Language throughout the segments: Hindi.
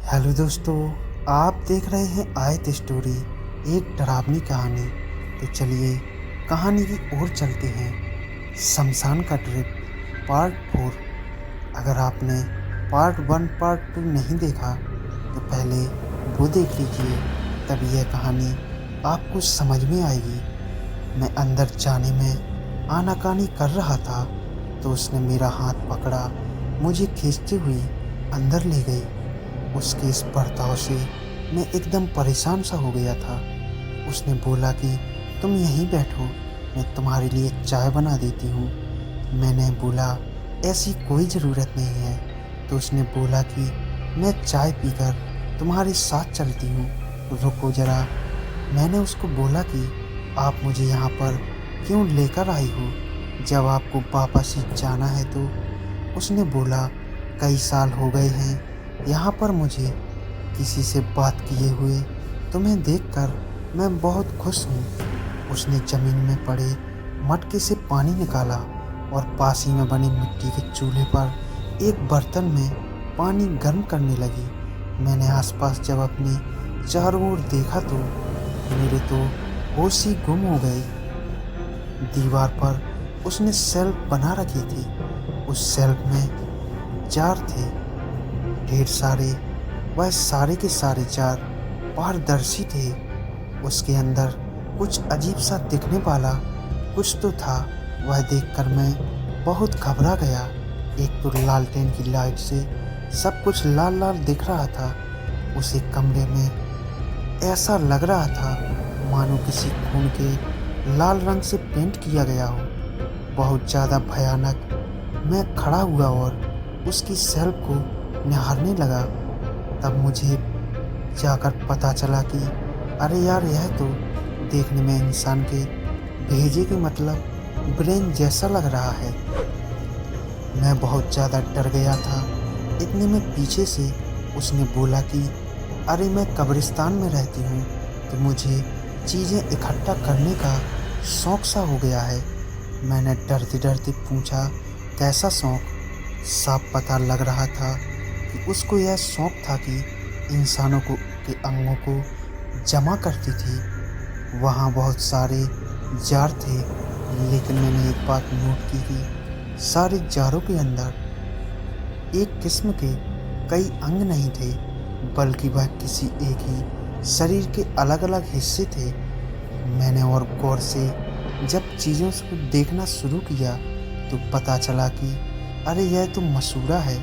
हेलो दोस्तों, आप देख रहे हैं आयत स्टोरी, एक डरावनी कहानी। तो चलिए कहानी की ओर चलते हैं। शमशान का ट्रिप पार्ट 4। अगर आपने पार्ट 1 पार्ट 2 नहीं देखा तो पहले वो देख लीजिए, तभी यह कहानी आपको समझ में आएगी। मैं अंदर जाने में आनाकानी कर रहा था तो उसने मेरा हाथ पकड़ा, मुझे खींचती हुई अंदर ले गई। उसके इस बर्ताव से मैं एकदम परेशान सा हो गया था। उसने बोला कि तुम यहीं बैठो, मैं तुम्हारे लिए चाय बना देती हूँ। मैंने बोला ऐसी कोई ज़रूरत नहीं है। तो उसने बोला कि मैं चाय पीकर तुम्हारे साथ चलती हूँ, रुको ज़रा। मैंने उसको बोला कि आप मुझे यहाँ पर क्यों लेकर आई हो, जब आपको वापस ही जाना है तो। उसने बोला कई साल हो गए हैं यहाँ पर मुझे किसी से बात किए हुए, तुम्हें देखकर मैं बहुत खुश हूँ। उसने जमीन में पड़े मटके से पानी निकाला और पास ही में बने मिट्टी के चूल्हे पर एक बर्तन में पानी गर्म करने लगी। मैंने आसपास जब अपने चारों ओर देखा तो मेरे तो होश ही गुम हो गए। दीवार पर उसने शेल्फ बना रखी थी। उस शेल्फ में जार थे, ढेर सारे। वह सारे के सारे जार पारदर्शी थे। उसके अंदर कुछ अजीब सा दिखने वाला कुछ तो था। वह देखकर मैं बहुत घबरा गया। एक तो लालटेन की लाइट से सब कुछ लाल लाल दिख रहा था। उसी कमरे में ऐसा लग रहा था मानो किसी खून के लाल रंग से पेंट किया गया हो। बहुत ज़्यादा भयानक। मैं खड़ा हुआ और उसकी शेल्फ को निहारने लगा। तब मुझे जाकर पता चला कि अरे यार, यह तो देखने में इंसान के भेजे के मतलब ब्रेन जैसा लग रहा है। मैं बहुत ज़्यादा डर गया था। इतने में पीछे से उसने बोला कि अरे मैं कब्रिस्तान में रहती हूँ तो मुझे चीज़ें इकट्ठा करने का शौक सा हो गया है। मैंने डरते डरते पूछा कैसा शौक। साफ पता लग रहा था कि उसको यह शौक था कि इंसानों को के अंगों को जमा करती थी। वहाँ बहुत सारे जार थे, लेकिन मैंने एक बात नोट की कि सारे जारों के अंदर एक किस्म के कई अंग नहीं थे, बल्कि वह किसी एक ही शरीर के अलग अलग हिस्से थे। मैंने और गौर से जब चीज़ों को देखना शुरू किया तो पता चला कि अरे यह तो मसूड़ा है,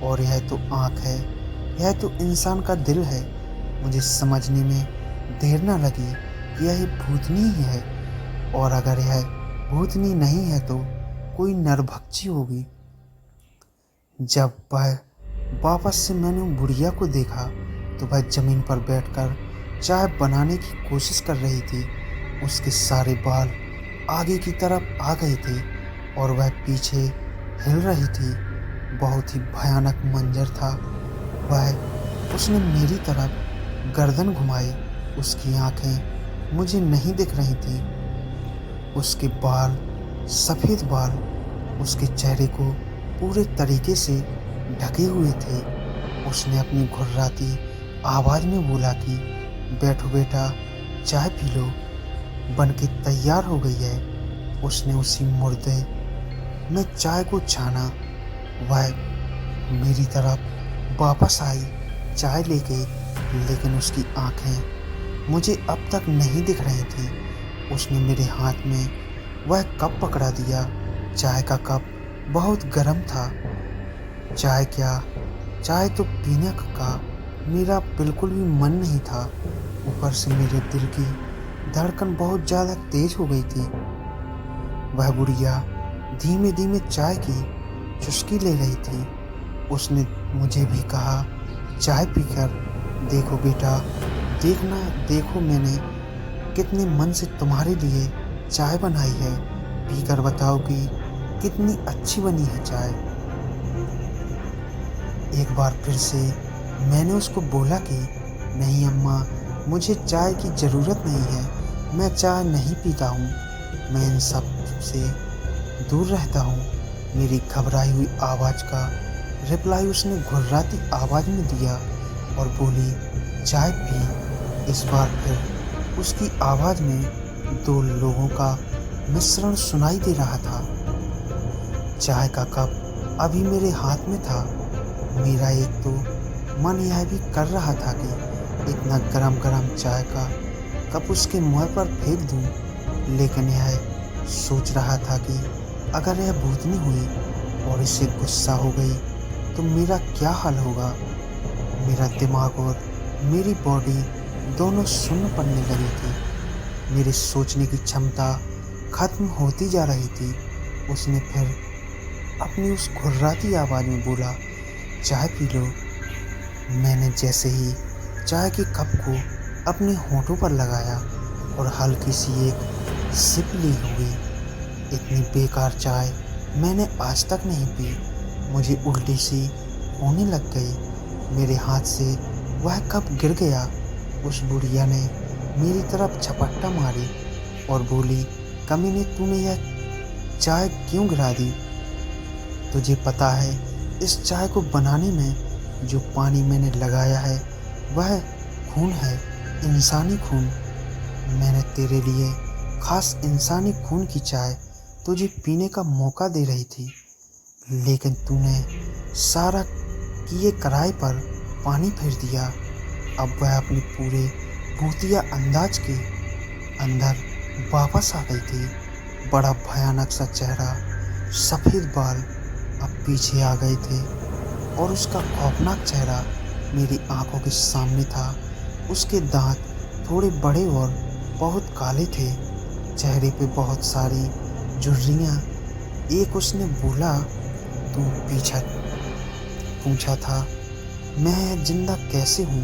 और यह तो आँख है, यह तो इंसान का दिल है। मुझे समझने में देर न लगी कि यह भूतनी ही है, और अगर यह भूतनी नहीं है तो कोई नरभक्षी होगी। जब वह वापस से मैंने बुढ़िया को देखा तो वह जमीन पर बैठकर चाय बनाने की कोशिश कर रही थी। उसके सारे बाल आगे की तरफ आ गए थे और वह पीछे हिल रही थी। बहुत ही भयानक मंजर था वह। उसने मेरी तरफ गर्दन घुमाई। उसकी आंखें मुझे नहीं दिख रही थी। उसके बाल, सफ़ेद बाल, उसके चेहरे को पूरे तरीके से ढके हुए थे। उसने अपनी घुर्राती आवाज़ में बोला कि बैठो बेटा, चाय पी लो, बनके तैयार हो गई है। उसने उसी मुर्दे में चाय को छाना। वह मेरी तरफ वापस आई चाय लेके, लेकिन उसकी आंखें मुझे अब तक नहीं दिख रही थी। उसने मेरे हाथ में वह कप पकड़ा दिया। चाय का कप बहुत गर्म था। चाय क्या, चाय तो पीने का मेरा बिल्कुल भी मन नहीं था। ऊपर से मेरे दिल की धड़कन बहुत ज़्यादा तेज हो गई थी। वह बुढ़िया धीमे धीमे चाय की चुस्की ले रही थी। उसने मुझे भी कहा चाय पीकर देखो बेटा, देखना, देखो मैंने कितने मन से तुम्हारे लिए चाय बनाई है, पीकर बताओ कि कितनी अच्छी बनी है चाय। एक बार फिर से मैंने उसको बोला कि नहीं अम्मा, मुझे चाय की ज़रूरत नहीं है, मैं चाय नहीं पीता हूँ, मैं इन सब से दूर रहता हूँ। मेरी घबराई हुई आवाज़ का रिप्लाई उसने घुर्राती आवाज़ में दिया और बोली, चाय पी। इस बार फिर उसकी आवाज़ में दो लोगों का मिश्रण सुनाई दे रहा था। चाय का कप अभी मेरे हाथ में था। मेरा एक तो मन यह भी कर रहा था कि इतना गरम गरम चाय का कप उसके मुंह पर फेंक दूं, लेकिन यह सोच रहा था कि अगर यह भूतनी हुई और इसे गुस्सा हो गई तो मेरा क्या हाल होगा। मेरा दिमाग और मेरी बॉडी दोनों सुन्न पड़ने लगी थी। मेरी सोचने की क्षमता खत्म होती जा रही थी। उसने फिर अपनी उस घुर्राती आवाज़ में बोला, चाय पी लो। मैंने जैसे ही चाय के कप को अपने होठों पर लगाया और हल्की सी एक सिप ली हुई। इतनी बेकार चाय मैंने आज तक नहीं पी। मुझे उल्टी सी होने लग गई। मेरे हाथ से वह कप गिर गया। उस बुढ़िया ने मेरी तरफ झपट्टा मारी और बोली, कमीने, तूने यह चाय क्यों गिरा दी? तुझे पता है इस चाय को बनाने में जो पानी मैंने लगाया है वह खून है, इंसानी खून। मैंने तेरे लिए खास इंसानी खून की चाय तुझे पीने का मौका दे रही थी, लेकिन तूने सारा किए कराए पर पानी फेर दिया। अब वह अपने पूरे भूतिया अंदाज के अंदर वापस आ गई थी। बड़ा भयानक सा चेहरा, सफ़ेद बाल अब पीछे आ गए थे और उसका खौफनाक चेहरा मेरी आंखों के सामने था। उसके दांत थोड़े बड़े और बहुत काले थे। चेहरे पे बहुत सारी झुर्रियाँ। एक उसने बोला, तू पीछा पूछा था मैं जिंदा कैसे हूँ?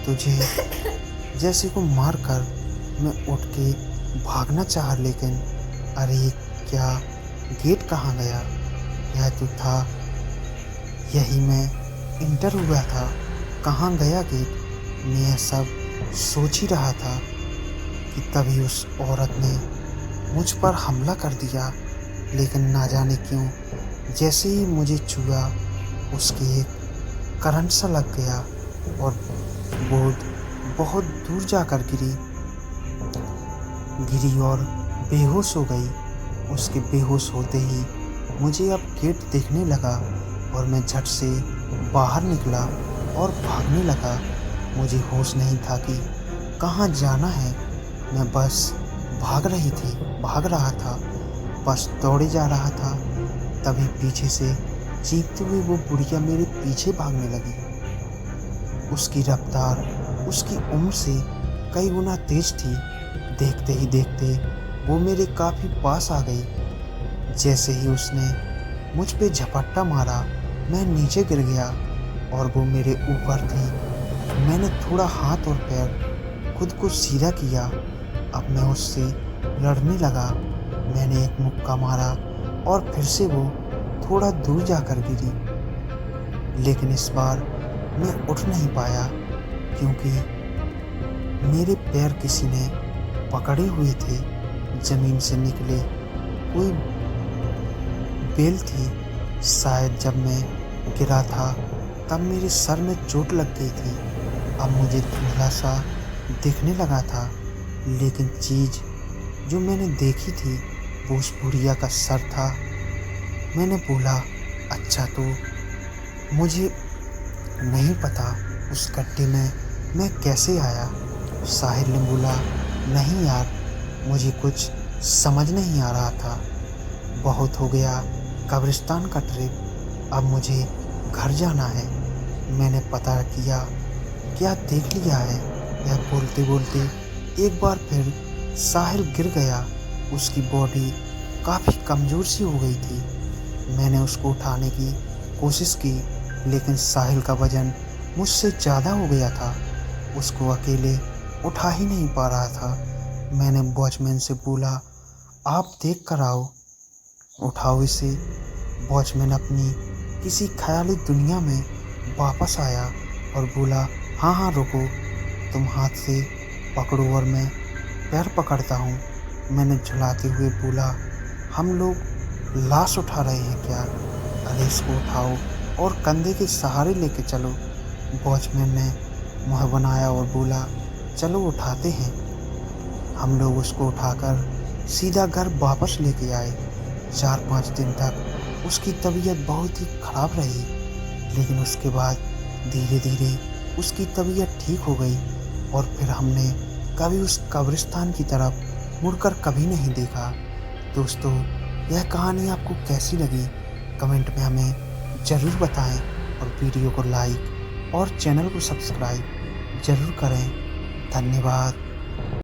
तुझे जैसे को मार कर मैं उठ के भागना चाहा, लेकिन अरे क्या गेट कहाँ गया? यह तो था, यही मैं इंटर हुआ था, कहाँ गया गेट? मैं यह सब सोच ही रहा था कि तभी उस औरत ने मुझ पर हमला कर दिया। लेकिन ना जाने क्यों जैसे ही मुझे छुआ उसके एक करंट सा लग गया और बहुत बहुत दूर जाकर गिरी और बेहोश हो गई। उसके बेहोश होते ही मुझे अब गेट देखने लगा और मैं झट से बाहर निकला और भागने लगा। मुझे होश नहीं था कि कहाँ जाना है। मैं बस भाग रहा था, बस दौड़े जा रहा था। तभी पीछे से चीखते हुए वो बुढ़िया मेरे पीछे भागने लगी। उसकी रफ्तार उसकी उम्र से कई गुना तेज थी। देखते ही देखते वो मेरे काफ़ी पास आ गई। जैसे ही उसने मुझ पे झपट्टा मारा मैं नीचे गिर गया और वो मेरे ऊपर थी। मैंने थोड़ा हाथ और पैर खुद को सीधा किया। अब मैं उससे लड़ने लगा। मैंने एक मुक्का मारा और फिर से वो थोड़ा दूर जाकर गिरी, लेकिन इस बार मैं उठ नहीं पाया क्योंकि मेरे पैर किसी ने पकड़े हुए थे। जमीन से निकले कोई बेल थी। शायद जब मैं गिरा था तब मेरे सर में चोट लग गई थी। अब मुझे धुंधला सा दिखने लगा था, लेकिन चीज़ जो मैंने देखी थी वो उस बुढ़िया का सर था। मैंने बोला, अच्छा, तो मुझे नहीं पता उस गड्ढे में मैं कैसे आया। साहिल ने बोला, नहीं यार, मुझे कुछ समझ नहीं आ रहा था। बहुत हो गया कब्रिस्तान का ट्रिप, अब मुझे घर जाना है। मैंने पता किया, क्या देख लिया है। यह बोलते बोलते एक बार फिर साहिल गिर गया। उसकी बॉडी काफ़ी कमज़ोर सी हो गई थी। मैंने उसको उठाने की कोशिश की, लेकिन साहिल का वज़न मुझसे ज़्यादा हो गया था। उसको अकेले उठा ही नहीं पा रहा था। मैंने वॉचमैन से बोला, आप देख कर आओ, उठाओ इसे। वॉचमैन अपनी किसी ख्याली दुनिया में वापस आया और बोला, हाँ हाँ रुको, तुम हाथ से पकड़ो और मैं पैर पकड़ता हूँ। मैंने झुलाते हुए बोला, हम लोग लाश उठा रहे हैं क्या? अरे इसको उठाओ और कंधे के सहारे लेके चलो। वॉचमैन ने मुँह बनाया और बोला, चलो उठाते हैं। हम लोग उसको उठाकर सीधा घर वापस लेके आए। 4-5 दिन तक उसकी तबीयत बहुत ही खराब रही, लेकिन उसके बाद धीरे धीरे उसकी तबीयत ठीक हो गई और फिर हमने कभी उस कब्रिस्तान की तरफ मुड़कर कभी नहीं देखा। दोस्तों, यह कहानी आपको कैसी लगी कमेंट में हमें ज़रूर बताएं और वीडियो को लाइक और चैनल को सब्सक्राइब ज़रूर करें। धन्यवाद।